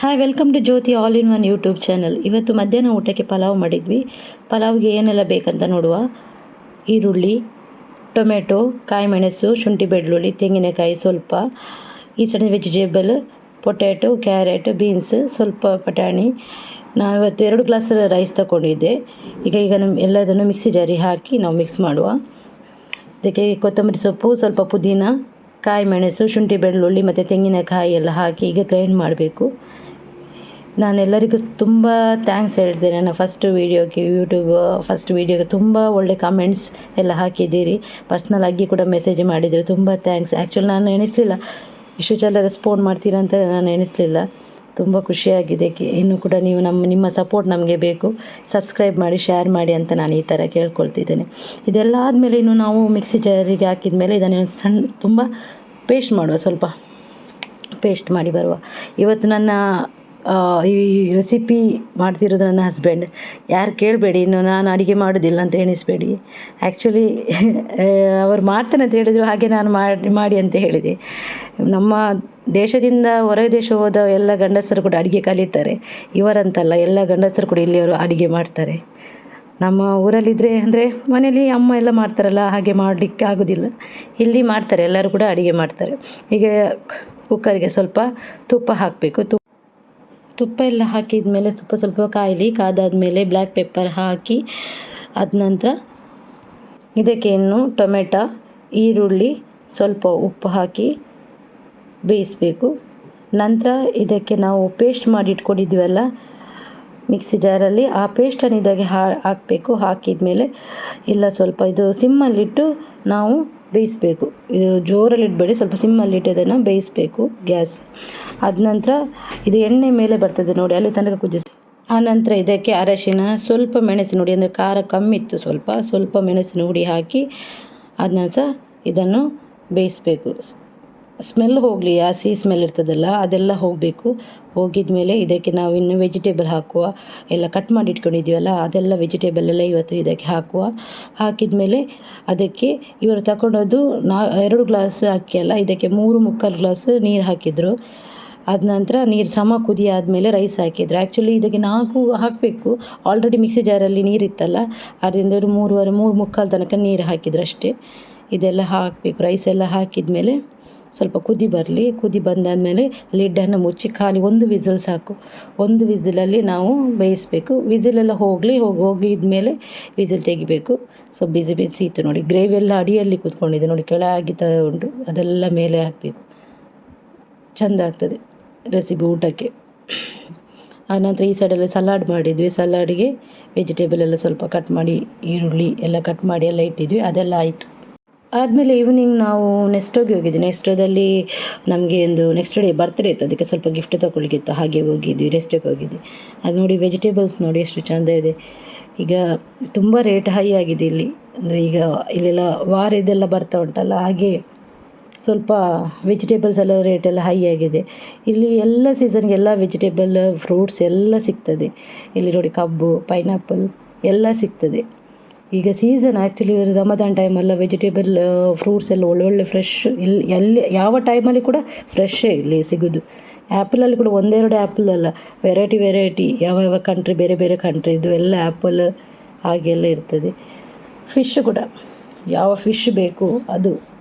Hi, welcome to Jyothi all in one YouTube channel. ಇವತ್ತು ಮಧ್ಯಾಹ್ನ ಊಟಕ್ಕೆ ಪಲಾವ್ ಮಾಡಿದ್ವಿ. ಪಲಾವ್ಗೆ ಏನೆಲ್ಲ ಬೇಕಂತ ನೋಡುವ. ಈರುಳ್ಳಿ, ಟೊಮೆಟೊ, ಕಾಯಿ ಮೆಣಸು, ಶುಂಠಿ ಬೆಳ್ಳುಳ್ಳಿ, ತೆಂಗಿನಕಾಯಿ ಸ್ವಲ್ಪ, ಈ ಸಣ್ಣ ವೆಜಿಟೇಬಲ್, ಪೊಟ್ಯಾಟೊ, ಕ್ಯಾರೆಟ್, ಬೀನ್ಸ್, ಸ್ವಲ್ಪ ಬಟಾಣಿ. ನಾನು ಇವತ್ತು 2 ಗ್ಲಾಸ್ ರೈಸ್ ತಗೊಂಡಿದ್ದೆ. ಈಗ ಎಲ್ಲದನ್ನು ಮಿಕ್ಸಿ ಜಾರಿಗೆ ಹಾಕಿ ನಾವು ಮಿಕ್ಸ್ ಮಾಡುವ. ಅದಕ್ಕೆ ಕೊತ್ತಂಬರಿ ಸೊಪ್ಪು, ಸ್ವಲ್ಪ ಪುದೀನ, ಕಾಯಿ ಮೆಣಸು, ಶುಂಠಿ ಬೆಳ್ಳುಳ್ಳಿ ಮತ್ತು ತೆಂಗಿನಕಾಯಿ ಎಲ್ಲ ಹಾಕಿ ಈಗ ಗ್ರೈಂಡ್ ಮಾಡಬೇಕು. ನಾನೆಲ್ಲರಿಗೂ ತುಂಬ ಥ್ಯಾಂಕ್ಸ್ ಹೇಳ್ತೇನೆ. ನನ್ನ ಫಸ್ಟ್ ವೀಡಿಯೋಗೆ ತುಂಬ ಒಳ್ಳೆ ಕಮೆಂಟ್ಸ್ ಎಲ್ಲ ಹಾಕಿದ್ದೀರಿ. ಪರ್ಸ್ನಲ್ ಆಗಿ ಕೂಡ ಮೆಸೇಜ್ ಮಾಡಿದರೆ ತುಂಬ ಥ್ಯಾಂಕ್ಸ್. ಆ್ಯಕ್ಚುಲಿ ನಾನು ಎಣಿಸಲಿಲ್ಲ ಇಷ್ಟು ಜನ ರೆಸ್ಪಾಂಡ್ ಮಾಡ್ತೀರಾ ಅಂತ ನಾನು ಎಣಿಸಲಿಲ್ಲ. ತುಂಬ ಖುಷಿಯಾಗಿದೆ. ಇನ್ನೂ ಕೂಡ ನೀವು ನಿಮ್ಮ ಸಪೋರ್ಟ್ ನಮಗೆ ಬೇಕು. ಸಬ್ಸ್ಕ್ರೈಬ್ ಮಾಡಿ, ಶೇರ್ ಮಾಡಿ ಅಂತ ನಾನು ಈ ಥರ ಕೇಳ್ಕೊಳ್ತಿದ್ದೇನೆ. ಇದೆಲ್ಲ ಆದಮೇಲೆ ಇನ್ನು ನಾವು ಮಿಕ್ಸಿ ಜಾರಿಗೆ ಹಾಕಿದ ಮೇಲೆ ಇದನ್ನು ತುಂಬ ಪೇಸ್ಟ್ ಮಾಡುವ. ಸ್ವಲ್ಪ ಪೇಸ್ಟ್ ಮಾಡಿ ಬರುವ. ಇವತ್ತು ನನ್ನ ಈ ರೆಸಿಪಿ ಮಾಡ್ತಿರೋದು ನನ್ನ ಹಸ್ಬೆಂಡ್. ಯಾರು ಕೇಳಬೇಡಿ, ಇನ್ನು ನಾನು ಅಡುಗೆ ಮಾಡೋದಿಲ್ಲ ಅಂತ ಎಣಿಸಬೇಡಿ. ಆ್ಯಕ್ಚುಲಿ ಅವರು ಮಾಡ್ತಾನೆ ಅಂತ ಹೇಳಿದರು, ಹಾಗೆ ನಾನು ಮಾಡಿ ಅಂತ ಹೇಳಿದೆ. ನಮ್ಮ ದೇಶದಿಂದ ಹೊರ ದೇಶ ಹೋದ ಎಲ್ಲ ಗಂಡಸರು ಕೂಡ ಅಡುಗೆ ಕಲಿತಾರೆ. ಇವರಂತಲ್ಲ, ಎಲ್ಲ ಗಂಡಸರು ಕೂಡ ಇಲ್ಲಿಯವರು ಅಡುಗೆ ಮಾಡ್ತಾರೆ. ನಮ್ಮ ಊರಲ್ಲಿದ್ದರೆ ಅಂದರೆ ಮನೇಲಿ ಅಮ್ಮ ಎಲ್ಲ ಮಾಡ್ತಾರಲ್ಲ, ಹಾಗೆ ಮಾಡಲಿಕ್ಕೆ ಆಗೋದಿಲ್ಲ. ಇಲ್ಲಿ ಮಾಡ್ತಾರೆ, ಎಲ್ಲರೂ ಕೂಡ ಅಡುಗೆ ಮಾಡ್ತಾರೆ. ಈಗ ಕುಕ್ಕರಿಗೆ ಸ್ವಲ್ಪ ತುಪ್ಪ ಹಾಕಬೇಕು. ತುಪ್ಪ ಎಲ್ಲ ಹಾಕಿದ ಮೇಲೆ ತುಪ್ಪ ಸ್ವಲ್ಪ ಕಾದಾದಮೇಲೆ ಬ್ಲ್ಯಾಕ್ ಪೆಪ್ಪರ್ ಹಾಕಿ, ಅದ ನಂತರ ಇದಕ್ಕೆ ಇನ್ನು ಟೊಮೆಟೊ, ಈರುಳ್ಳಿ, ಸ್ವಲ್ಪ ಉಪ್ಪು ಹಾಕಿ ಬೇಯಿಸಬೇಕು. ನಂತರ ಇದಕ್ಕೆ ನಾವು ಪೇಸ್ಟ್ ಮಾಡಿ ಇಟ್ಕೊಂಡಿದ್ವಲ್ಲ ಮಿಕ್ಸಿ ಜಾರಲ್ಲಿ, ಆ ಪೇಸ್ಟನ್ನು ಇದಕ್ಕೆ ಹಾಕಬೇಕು. ಹಾಕಿದ ಮೇಲೆ ಇಲ್ಲ ಸ್ವಲ್ಪ ಇದು ಸಿಮ್ಮಲ್ಲಿಟ್ಟು ನಾವು ಬೇಯಿಸಬೇಕು. ಇದು ಜೋರಲ್ಲಿ ಇಡಬೇಡಿ, ಸ್ವಲ್ಪ ಸಿಮ್ಮಲ್ಲಿಟ್ಟು ಅದನ್ನು ಬೇಯಿಸಬೇಕು ಗ್ಯಾಸ್. ಆದ ನಂತರ ಇದು ಎಣ್ಣೆ ಮೇಲೆ ಬರ್ತದೆ ನೋಡಿ, ಅಲ್ಲಿ ತನಕ ಕುದಿಸಿ. ಆ ನಂತರ ಇದಕ್ಕೆ ಅರಶಿನ, ಸ್ವಲ್ಪ ಮೆಣಸಿನ ಹುಡಿ, ಅಂದರೆ ಖಾರ ಕಮ್ಮಿ ಇತ್ತು ಸ್ವಲ್ಪ ಮೆಣಸಿನ ಹುಡಿ ಹಾಕಿ ಆದ ನಂತರ ಇದನ್ನು ಬೇಯಿಸಬೇಕು. ಸ್ಮೆಲ್ ಹೋಗಲಿ, ಹಸಿ ಸ್ಮೆಲ್ ಇರ್ತದಲ್ಲ ಅದೆಲ್ಲ ಹೋಗಬೇಕು. ಹೋಗಿದ ಮೇಲೆ ಇದಕ್ಕೆ ನಾವು ಇನ್ನು ವೆಜಿಟೇಬಲ್ ಹಾಕುವ. ಎಲ್ಲ ಕಟ್ ಮಾಡಿ ಇಟ್ಕೊಂಡಿದ್ದೀವಲ್ಲ ಅದೆಲ್ಲ ವೆಜಿಟೇಬಲ್ ಎಲ್ಲ ಇವತ್ತು ಇದಕ್ಕೆ ಹಾಕುವ. ಹಾಕಿದ ಮೇಲೆ ಅದಕ್ಕೆ ಇವರು ತಗೊಂಡದ್ದು 2 ಗ್ಲಾಸ್ ಅಕ್ಕಿ ಅಲ್ಲ, ಇದಕ್ಕೆ 3 ಗ್ಲಾಸ್ ನೀರು ಹಾಕಿದರು. ಆದ ನಂತರ ನೀರು ಸಮ ಕುದಿ ಆದಮೇಲೆ ರೈಸ್ ಹಾಕಿದ್ರು. ಆ್ಯಕ್ಚುಲಿ ಇದಕ್ಕೆ 4 ಹಾಕಬೇಕು. ಆಲ್ರೆಡಿ ಮಿಕ್ಸಿ ಜಾರಲ್ಲಿ ನೀರಿತ್ತಲ್ಲ, ಅದರಿಂದ 3 ತನಕ ನೀರು ಹಾಕಿದ್ರು ಅಷ್ಟೇ. ಇದೆಲ್ಲ ಹಾಕಬೇಕು. ರೈಸ್ ಎಲ್ಲ ಹಾಕಿದ ಮೇಲೆ ಸ್ವಲ್ಪ ಕುದಿ ಬರಲಿ. ಕುದಿ ಬಂದಾದಮೇಲೆ ಲಿಡ್ಡನ್ನು ಮುಚ್ಚಿ ಖಾಲಿ 1 ವಿಸಿಲ್ ಸಾಕು. 1 ವಿಸಿಲಲ್ಲಿ ನಾವು ಬೇಯಿಸಬೇಕು. ವಿಸಿಲೆಲ್ಲ ಹೋಗಿದ ಮೇಲೆ ವಿಸಿಲ್ ತೆಗಿಬೇಕು. ಸೊ ಬಿಸಿ ಇತ್ತು ನೋಡಿ. ಗ್ರೇವಿ ಎಲ್ಲ ಅಡಿಯಲ್ಲಿ ಕೂತ್ಕೊಂಡಿದೆ ನೋಡಿ, ಕೆಳಗೆ ಉಂಟು, ಅದೆಲ್ಲ ಮೇಲೆ ಹಾಕಬೇಕು. ಚೆಂದ ಆಗ್ತದೆ ರೆಸಿಪಿ ಊಟಕ್ಕೆ. ಆನಂತರ ಈ ಸೈಡೆಲ್ಲ ಸಲಾಡ್ ಮಾಡಿದ್ವಿ. ಸಲಾಡಿಗೆ ವೆಜಿಟೇಬಲ್ ಎಲ್ಲ ಸ್ವಲ್ಪ ಕಟ್ ಮಾಡಿ, ಈರುಳ್ಳಿ ಎಲ್ಲ ಕಟ್ ಮಾಡಿ ಎಲ್ಲ ಇಟ್ಟಿದ್ವಿ. ಅದೆಲ್ಲ ಆಯಿತು. ಆದಮೇಲೆ ಈವ್ನಿಂಗ್ ನಾವು ನೆಕ್ಸ್ಟೋಗೆ ಹೋಗಿದ್ವಿ. ನೆಕ್ಸ್ಟೋದಲ್ಲಿ ನಮಗೆ ನೆಕ್ಸ್ಟ್ ಡೇ ಬರ್ತ್ಡೇ ಇತ್ತು, ಅದಕ್ಕೆ ಸ್ವಲ್ಪ ಗಿಫ್ಟ್ ತೊಗೊಳ್ಳಿಕ್ಕಿತ್ತು, ಹಾಗೆ ಹೋಗಿದ್ವಿ. ರೆಸ್ಟಿಗೆ ಹೋಗಿದ್ವಿ. ಅದು ನೋಡಿ, ವೆಜಿಟೇಬಲ್ಸ್ ನೋಡಿ ಎಷ್ಟು ಚೆಂದ ಇದೆ. ಈಗ ತುಂಬ ರೇಟ್ ಹೈ ಆಗಿದೆ ಇಲ್ಲಿ. ಅಂದರೆ ಈಗ ಇಲ್ಲೆಲ್ಲ ವಾರ ಇದೆಲ್ಲ ಬರ್ತಾ ಉಂಟಲ್ಲ, ಹಾಗೆ ಸ್ವಲ್ಪ ವೆಜಿಟೇಬಲ್ಸ್ ಎಲ್ಲ ರೇಟೆಲ್ಲ ಹೈ ಆಗಿದೆ. ಇಲ್ಲಿ ಎಲ್ಲ ಸೀಸನ್ಗೆ ಎಲ್ಲ ವೆಜಿಟೇಬಲ್, ಫ್ರೂಟ್ಸ್ ಎಲ್ಲ ಸಿಗ್ತದೆ. ಇಲ್ಲಿ ನೋಡಿ, ಕಬ್ಬು, ಪೈನಾಪಲ್ ಎಲ್ಲ ಸಿಗ್ತದೆ. ಈಗ ಸೀಸನ್ ಆ್ಯಕ್ಚುಲಿ ರಮದಾನ್ ಟೈಮೆಲ್ಲ ವೆಜಿಟೇಬಲ್, ಫ್ರೂಟ್ಸ್ ಎಲ್ಲ ಒಳ್ಳೊಳ್ಳೆ ಫ್ರೆಶ್, ಎಲ್ಲಿ ಯಾವ ಟೈಮಲ್ಲಿ ಕೂಡ ಫ್ರೆಶ್ಶೇ ಇಲ್ಲಿ ಸಿಗೋದು. ಆ್ಯಪಲಲ್ಲಿ ಕೂಡ 1-2 ಆ್ಯಪಲ್ ಅಲ್ಲ, ವೆರೈಟಿ ಯಾವ ಕಂಟ್ರಿ, ಬೇರೆ ಕಂಟ್ರಿದು ಎಲ್ಲ ಆ್ಯಪಲ್ ಹಾಗೆಲ್ಲ ಇರ್ತದೆ. ಫಿಶ್ ಕೂಡ ಯಾವ ಫಿಶ್ ಬೇಕು ಅದು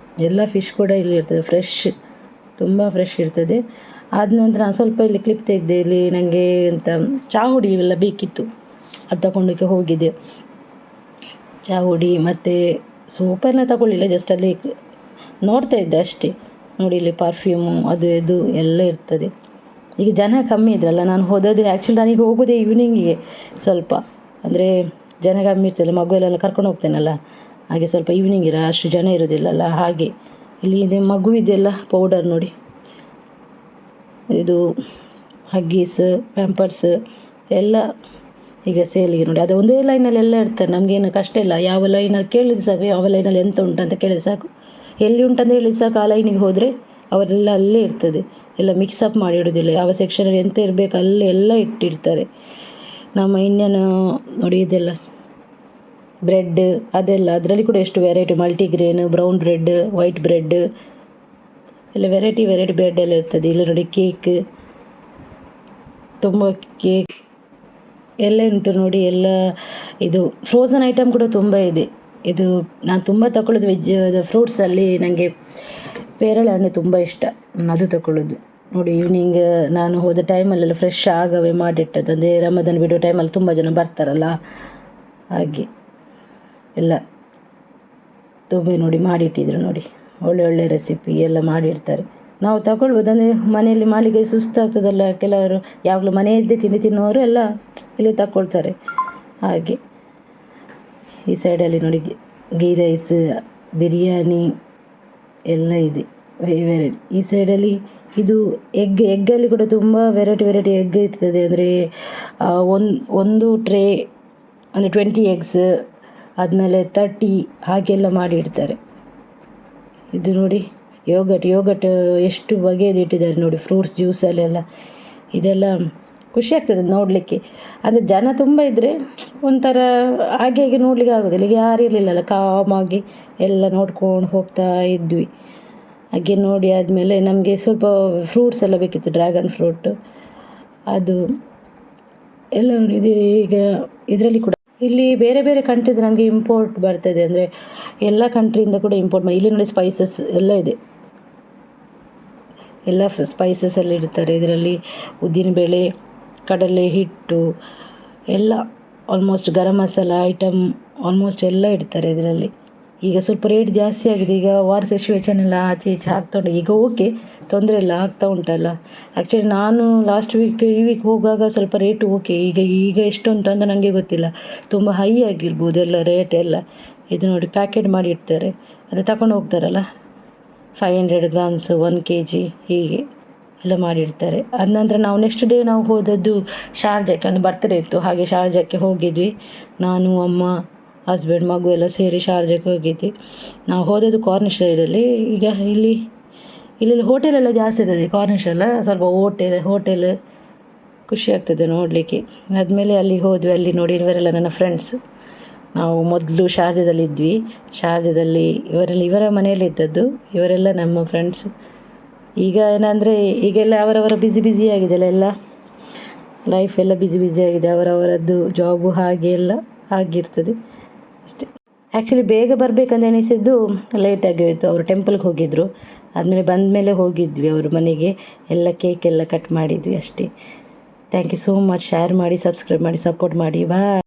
ಎಲ್ಲ ಫಿಶ್ ಕೂಡ ಇಲ್ಲಿ ಇರ್ತದೆ. ತುಂಬ ಫ್ರೆಶ್ ಇರ್ತದೆ. ಆದ ನಂತರ ನಾನು ಸ್ವಲ್ಪ ಇಲ್ಲಿ ಕ್ಲಿಪ್ ತೆಗೆದೆ. ಇಲ್ಲಿ ನನಗೆ ಚಹಾ ಹುಡಿ ಎಲ್ಲ ಬೇಕಿತ್ತು, ಅದು ತಗೊಂಡೋಕ್ಕೆ ಹೋಗಿದ್ದೆ. ಚಹಾ ಹುಡಿ ಮತ್ತು ಸೋಪೆಲ್ಲ ತಗೊಳ್ಳಿಲ್ಲ, ಜಸ್ಟ್ ಅಲ್ಲಿ ನೋಡ್ತಾ ಇದ್ದೆ ಅಷ್ಟೇ. ನೋಡಿ, ಇಲ್ಲಿ ಪರ್ಫ್ಯೂಮು ಅದು ಇದು ಎಲ್ಲ ಇರ್ತದೆ. ಈಗ ಜನ ಕಮ್ಮಿ ಇದ್ರಲ್ಲ, ನಾನು ಹೋದದ್ದು ಆ್ಯಕ್ಚುಲಿ ನನಗೆ ಹೋಗೋದೇ ಈವ್ನಿಂಗಿಗೆ. ಸ್ವಲ್ಪ ಅಂದರೆ ಜನ ಕಮ್ಮಿ ಇರ್ತಲ್ಲ, ಮಗುವೆಲ್ಲ ಕರ್ಕೊಂಡು ಹೋಗ್ತೇನಲ್ಲ, ಹಾಗೆ ಸ್ವಲ್ಪ ಈವ್ನಿಂಗ್ ಅಷ್ಟು ಜನ ಇರೋದಿಲ್ಲಲ್ಲ, ಹಾಗೆ. ಇಲ್ಲಿ ಮಗುವಿದೆಲ್ಲ ಪೌಡರ್ ನೋಡಿ, ಇದು ಹಗ್ಗೀಸ್, ಪ್ಯಾಂಪರ್ಸ್ ಎಲ್ಲ ಈಗ ಸೇಲಿಗೆ ನೋಡಿ. ಅದು ಒಂದೇ ಲೈನಲ್ಲಿ ಎಲ್ಲ ಇರ್ತಾರೆ. ನಮಗೇನು ಕಷ್ಟ ಇಲ್ಲ. ಯಾವ ಲೈನಲ್ಲಿ ಕೇಳಿದ್ರೆ ಸಾಕು, ಯಾವ ಲೈನಲ್ಲಿ ಎಂತ ಉಂಟಂತ ಕೇಳಿದ್ರೆ ಸಾಕು, ಎಲ್ಲಿ ಉಂಟಂತ ಹೇಳಿದ್ರೆ ಸಾಕು. ಆ ಲೈನಿಗೆ ಹೋದರೆ ಅವರೆಲ್ಲ ಅಲ್ಲೇ ಇರ್ತದೆ. ಎಲ್ಲ ಮಿಕ್ಸಪ್ ಮಾಡಿ ಇಡೋದಿಲ್ಲ. ಯಾವ ಸೆಕ್ಷನಲ್ಲಿ ಎಂತ ಇರಬೇಕು ಅಲ್ಲೇ ಎಲ್ಲ ಇಟ್ಟಿರ್ತಾರೆ. ನಮ್ಮ ಇಂಡಿಯನ್ ನೋಡಿ, ಇದೆಲ್ಲ ಬ್ರೆಡ್ ಅದೆಲ್ಲ, ಅದರಲ್ಲಿ ಕೂಡ ಎಷ್ಟು variety, multigrain, brown bread, white bread ಎಲ್ಲ ವೆರೈಟಿ ಬ್ರೆಡ್ ಎಲ್ಲ ಇರ್ತದೆ. ಇಲ್ಲಿ ನೋಡಿ, ಕೇಕ್ ತುಂಬ ಕೇಕ್ ಎಲ್ಲ ಉಂಟು ನೋಡಿ. ಎಲ್ಲ ಇದು ಫ್ರೋಝನ್ ಐಟಮ್ ಕೂಡ ತುಂಬ ಇದೆ. ಇದು ನಾನು ತುಂಬ ತಗೊಳ್ಳೋದು ಫ್ರೂಟ್ಸಲ್ಲಿ ನನಗೆ ಪೇರಳೆ ಹಣ್ಣು ತುಂಬ ಇಷ್ಟ, ಅದು ತಗೊಳ್ಳೋದು ನೋಡಿ. ಈವ್ನಿಂಗ್ ನಾನು ಹೋದ ಟೈಮಲ್ಲೆಲ್ಲ ಫ್ರೆಶ್ ಆಗವೇ ಮಾಡಿಟ್ಟದ್ದು, ಅಂದರೆ ರಮದಾನ್ ಬಿಡೋ ಟೈಮಲ್ಲಿ ತುಂಬ ಜನ ಬರ್ತಾರಲ್ಲ, ಹಾಗೆ ಎಲ್ಲ ತುಂಬ ನೋಡಿ ಮಾಡಿಟ್ಟಿದ್ರು ನೋಡಿ. ಒಳ್ಳೆ ಒಳ್ಳೆ ರೆಸಿಪಿ ಎಲ್ಲ ಮಾಡಿರ್ತಾರೆ. ನಾವು ತಗೊಳ್ಬೋದು, ಅಂದರೆ ಮನೆಯಲ್ಲಿ ಮಾಡಲಿಕ್ಕೆ ಸುಸ್ತಾಗ್ತದಲ್ಲ, ಕೆಲವರು ಯಾವಾಗಲೂ ಮನೆಯದ್ದೇ ತಿನ್ನೋರು ಎಲ್ಲ ಇಲ್ಲಿ ತಗೊಳ್ತಾರೆ ಹಾಗೆ. ಈ ಸೈಡಲ್ಲಿ ನೋಡಿ ಗೀ ರೈಸ್, ಬಿರಿಯಾನಿ ಎಲ್ಲ ಇದೆ ವೆರೈಟಿ. ಈ ಸೈಡಲ್ಲಿ ಇದು ಎಗ್ಗಲ್ಲಿ ಕೂಡ ತುಂಬ ವೆರೈಟಿ ಎಗ್ ಇರ್ತದೆ. ಅಂದರೆ ಒಂದು ಟ್ರೇ ಅಂದರೆ 20 ಎಗ್ಸ್, ಆದಮೇಲೆ 30 ಹಾಗೆಲ್ಲ ಮಾಡಿ ಇಡ್ತಾರೆ. ಇದು ನೋಡಿ ಯೋಗಟ್ ಎಷ್ಟು ಬಗೆಯದು ಇಟ್ಟಿದ್ದಾರೆ ನೋಡಿ, ಫ್ರೂಟ್ಸ್ ಜ್ಯೂಸಲ್ಲೆಲ್ಲ. ಇದೆಲ್ಲ ಖುಷಿ ಆಗ್ತದೆ ನೋಡಲಿಕ್ಕೆ. ಅಂದರೆ ಜನ ತುಂಬ ಇದ್ದರೆ ಒಂಥರ ಹಾಗೆ ನೋಡಲಿಕ್ಕೆ ಆಗೋದಿಲ್ಲ. ಈಗ ಯಾರು ಇರಲಿಲ್ಲಲ್ಲ, ಕಾಮಾಗಿ ಎಲ್ಲ ನೋಡ್ಕೊಂಡು ಹೋಗ್ತಾ ಇದ್ವಿ. ಹಾಗೆ ನೋಡಿ ಆದಮೇಲೆ ನಮಗೆ ಸ್ವಲ್ಪ ಫ್ರೂಟ್ಸ್ ಎಲ್ಲ ಬೇಕಿತ್ತು, ಡ್ರ್ಯಾಗನ್ ಫ್ರೂಟ್ ಅದು ಎಲ್ಲ ನೋಡಿ. ಇದು ಈಗ ಇದರಲ್ಲಿ ಕೂಡ ಇಲ್ಲಿ ಬೇರೆ ಬೇರೆ ಕಂಟ್ರಿದು ನಮಗೆ ಇಂಪೋರ್ಟ್ ಬರ್ತದೆ, ಅಂದರೆ ಎಲ್ಲ ಕಂಟ್ರಿಯಿಂದ ಕೂಡ ಇಂಪೋರ್ಟ್ ಮಾಡಿ. ಇಲ್ಲಿ ನೋಡಿ ಸ್ಪೈಸಸ್ ಎಲ್ಲ ಇದೆ, ಎಲ್ಲ ಸ್ಪೈಸಸ್ ಎಲ್ಲ ಇಡ್ತಾರೆ ಇದರಲ್ಲಿ. ಉದ್ದಿನಬೇಳೆ, ಕಡಲೆ ಹಿಟ್ಟು ಎಲ್ಲ, almost garam masala item almost ಎಲ್ಲ ಇಡ್ತಾರೆ ಇದರಲ್ಲಿ. ಈಗ ಸ್ವಲ್ಪ ರೇಟ್ ಜಾಸ್ತಿ ಆಗಿದೆ, ಈಗ ವಾರ್ ಸಿಚುವೇಶನ್ ಎಲ್ಲ ಆಚೆ ಈಚೆ ಆಗ್ತಾ ಉಂಟು. ಈಗ ಓಕೆ, ತೊಂದರೆ ಇಲ್ಲ, ಆಗ್ತಾ ಉಂಟಲ್ಲ. ಆ್ಯಕ್ಚುಲಿ ನಾನು ಲಾಸ್ಟ್ ವೀಕ್ ಈ ವೀಕ್ ಹೋಗುವಾಗ ಸ್ವಲ್ಪ ರೇಟು ಓಕೆ. ಈಗ ಎಷ್ಟುಂಟು ಅಂತ ನನಗೆ ಗೊತ್ತಿಲ್ಲ, ತುಂಬ ಹೈ ಆಗಿರ್ಬೋದು ಎಲ್ಲ ರೇಟ್ ಎಲ್ಲ. ಇದು ನೋಡಿ ಪ್ಯಾಕೆಟ್ ಮಾಡಿ ಇಡ್ತಾರೆ, ಅದು ತಗೊಂಡು ಹೋಗ್ತಾರಲ್ಲ, 500 ಗ್ರಾಮ್ಸ್ 1 kg ಹೀಗೆ ಎಲ್ಲ ಮಾಡಿಡ್ತಾರೆ. ಅದ ನಂತರ ನಾವು ನೆಕ್ಸ್ಟ್ ಡೇ ನಾವು ಹೋದದ್ದು ಶಾರ್ಜಾಕ್ಕೆ, ಒಂದು ಬರ್ತ್ಡೇ ಇತ್ತು, ಹಾಗೆ ಶಾರ್ಜಾಕ್ಕೆ ಹೋಗಿದ್ವಿ. ನಾನು, ಅಮ್ಮ, ಹಸ್ಬೆಂಡ್, ಮಗು ಎಲ್ಲ ಸೇರಿ ಶಾರ್ಜಾಕ್ಕೆ ಹೋಗಿದ್ವಿ. ನಾವು ಹೋದದ್ದು ಕಾರ್ನಿಷ್ ಸೈಡಲ್ಲಿ. ಈಗ ಇಲ್ಲಿ ಹೋಟೆಲೆಲ್ಲ ಜಾಸ್ತಿ ಇರ್ತದೆ ಕಾರ್ನಿಷ್ ಎಲ್ಲ, ಸ್ವಲ್ಪ ಹೋಟೆಲ್ ಖುಷಿ ಆಗ್ತದೆ ನೋಡಲಿಕ್ಕೆ. ಆದಮೇಲೆ ಅಲ್ಲಿ ಹೋದ್ವಿ. ಅಲ್ಲಿ ನೋಡಿ ಇವರೆಲ್ಲ ನನ್ನ ಫ್ರೆಂಡ್ಸ್. ನಾವು ಮೊದಲು ಶಾರ್ಜಾದಲ್ಲಿದ್ವಿ. ಶಾರ್ಜಾದಲ್ಲಿ ಇವರ ಮನೆಯಲ್ಲಿ ಇದ್ದದ್ದು, ಇವರೆಲ್ಲ ನಮ್ಮ ಫ್ರೆಂಡ್ಸ್. ಈಗ ಏನಂದರೆ ಈಗೆಲ್ಲ ಅವರವರ ಬ್ಯುಸಿ ಆಗಿದೆಯಲ್ಲ, ಎಲ್ಲ ಲೈಫ್ ಎಲ್ಲ ಬ್ಯುಸಿ ಆಗಿದೆ, ಅವರವರದ್ದು ಜಾಬು ಹಾಗೆ ಎಲ್ಲ ಆಗಿರ್ತದೆ ಅಷ್ಟೇ. ಆ್ಯಕ್ಚುಲಿ ಬೇಗ ಬರಬೇಕಂತ ಎಣಿಸಿದ್ದು ಲೇಟಾಗಿ ಹೋಯಿತು. ಅವರು ಟೆಂಪಲ್ಗೆ ಹೋಗಿದ್ದರು, ಆದಮೇಲೆ ಬಂದ ಮೇಲೆ ಹೋಗಿದ್ವಿ ಅವ್ರ ಮನೆಗೆ. ಎಲ್ಲ ಕೇಕ್ ಎಲ್ಲ ಕಟ್ ಮಾಡಿದ್ವಿ ಅಷ್ಟೇ. Thank you so much. Share ಮಾಡಿ, ಸಬ್ಸ್ಕ್ರೈಬ್ ಮಾಡಿ, ಸಪೋರ್ಟ್ ಮಾಡಿ. ಬಾಯ್.